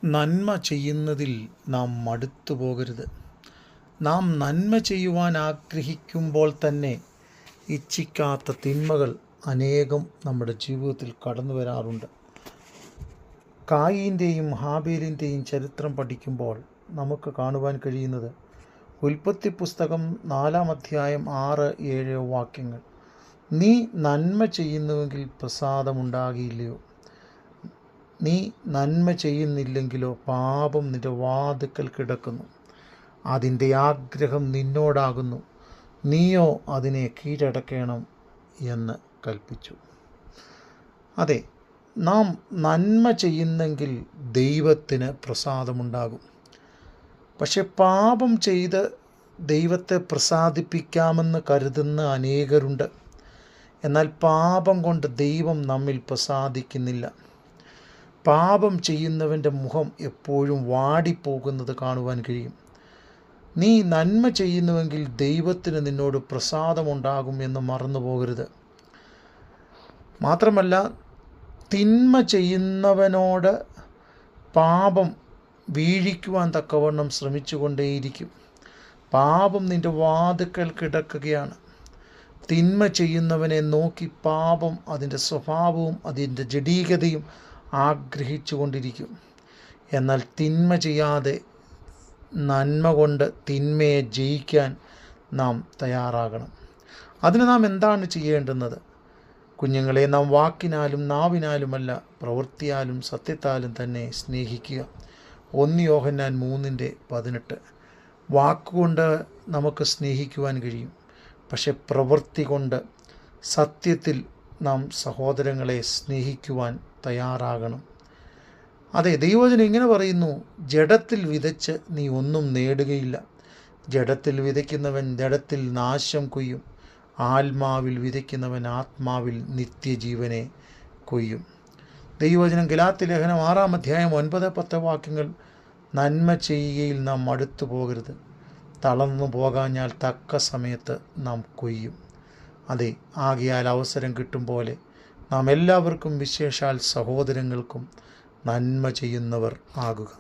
നന്മ ചെയ്യുന്നതിൽ നാം മടുത്തു പോകരുത്. നാം നന്മ ചെയ്യുവാൻ ആഗ്രഹിക്കുമ്പോൾ തന്നെ ഇച്ഛിക്കാത്ത തിന്മകൾ അനേകം നമ്മുടെ ജീവിതത്തിൽ കടന്നു വരാറുണ്ട്. കായീൻ്റെയും ഹാബേലിൻ്റെയും ചരിത്രം പഠിക്കുമ്പോൾ നമുക്ക് കാണുവാൻ കഴിയുന്നത് ഉൽപ്പത്തി പുസ്തകം 4-ാം അധ്യായം 6-7 വാക്യങ്ങൾ. നീ നന്മ ചെയ്യുന്നുവെങ്കിൽ പ്രസാദമുണ്ടാകില്ലയോ? നീ നന്മ ചെയ്യുന്നില്ലെങ്കിലോ പാപം നിന്റെ വാതിക്കൽ കിടക്കുന്നു. അതിൻ്റെ ആഗ്രഹം നിന്നോടാകുന്നു, നീയോ അതിനെ കീഴടക്കണം എന്ന് കൽപ്പിച്ചു. അതെ, നാം നന്മ ചെയ്യുന്നെങ്കിൽ ദൈവത്തിന് പ്രസാദമുണ്ടാകും. പക്ഷെ പാപം ചെയ്ത് ദൈവത്തെ പ്രസാദിപ്പിക്കാമെന്ന് കരുതുന്ന അനേകരുണ്ട്. എന്നാൽ പാപം കൊണ്ട് ദൈവം നമ്മിൽ പ്രസാദിക്കുന്നില്ല. പാപം ചെയ്യുന്നവൻ്റെ മുഖം എപ്പോഴും വാടിപ്പോകുന്നത് കാണുവാൻ കഴിയും. നീ നന്മ ചെയ്യുന്നുവെങ്കിൽ ദൈവത്തിന് നിന്നോട് പ്രസാദമുണ്ടാകും എന്ന് മറന്നു പോകരുത്. മാത്രമല്ല, തിന്മ ചെയ്യുന്നവനോട് പാപം വീഴിക്കുവാൻ തക്കവണ്ണം ശ്രമിച്ചുകൊണ്ടേയിരിക്കും. പാപം നിൻ്റെ വാതിക്കൽ കിടക്കുകയാണ്. തിന്മ ചെയ്യുന്നവനെ നോക്കി പാപം അതിൻ്റെ സ്വഭാവവും അതിൻ്റെ ജഡീകതയും ആഗ്രഹിച്ചു കൊണ്ടിരിക്കും. എന്നാൽ തിന്മ ചെയ്യാതെ നന്മ കൊണ്ട് തിന്മയെ ജയിക്കാൻ നാം തയ്യാറാകണം. അതിന് നാം എന്താണ് ചെയ്യേണ്ടുന്നത്? കുഞ്ഞുങ്ങളെ, നാം വാക്കിനാലും നാവിനാലുമല്ല പ്രവൃത്തിയാലും സത്യത്താലും തന്നെ സ്നേഹിക്കുക. 1 യോഹന്നാൻ 3:18. വാക്കുകൊണ്ട് നമുക്ക് സ്നേഹിക്കുവാൻ കഴിയും, പക്ഷെ പ്രവൃത്തി കൊണ്ട് സത്യത്തിൽ നാം സഹോദരങ്ങളെ സ്നേഹിക്കുവാൻ തയ്യാറാകണം. അതെ, ദൈവവചനം ഇങ്ങനെ പറയുന്നു, ജഡത്തിൽ വിതച്ച് നീ ഒന്നും നേടുകയില്ല. ജഡത്തിൽ വിതയ്ക്കുന്നവൻ ജഡത്തിൽ നാശം കൊയ്യും, ആത്മാവിൽ വിതയ്ക്കുന്നവൻ ആത്മാവിൽ നിത്യജീവനെ കൊയ്യും. ദൈവവചനം ഗലാത്യ ലേഖനം 6-ാം അധ്യായം 9-10 വാക്യങ്ങൾ. നന്മ ചെയ്യുകയിൽ നാം മടുത്തു പോകരുത്. തളർന്നു പോകാഞ്ഞാൽ തക്ക സമയത്ത് നാം കൊയ്യും. അതെ, ആകയാൽ അവസരം കിട്ടും പോലെ നാം എല്ലാവർക്കും, വിശേഷാൽ സഹോദരങ്ങൾക്കും നന്മ ചെയ്യുന്നവർ ആകുക.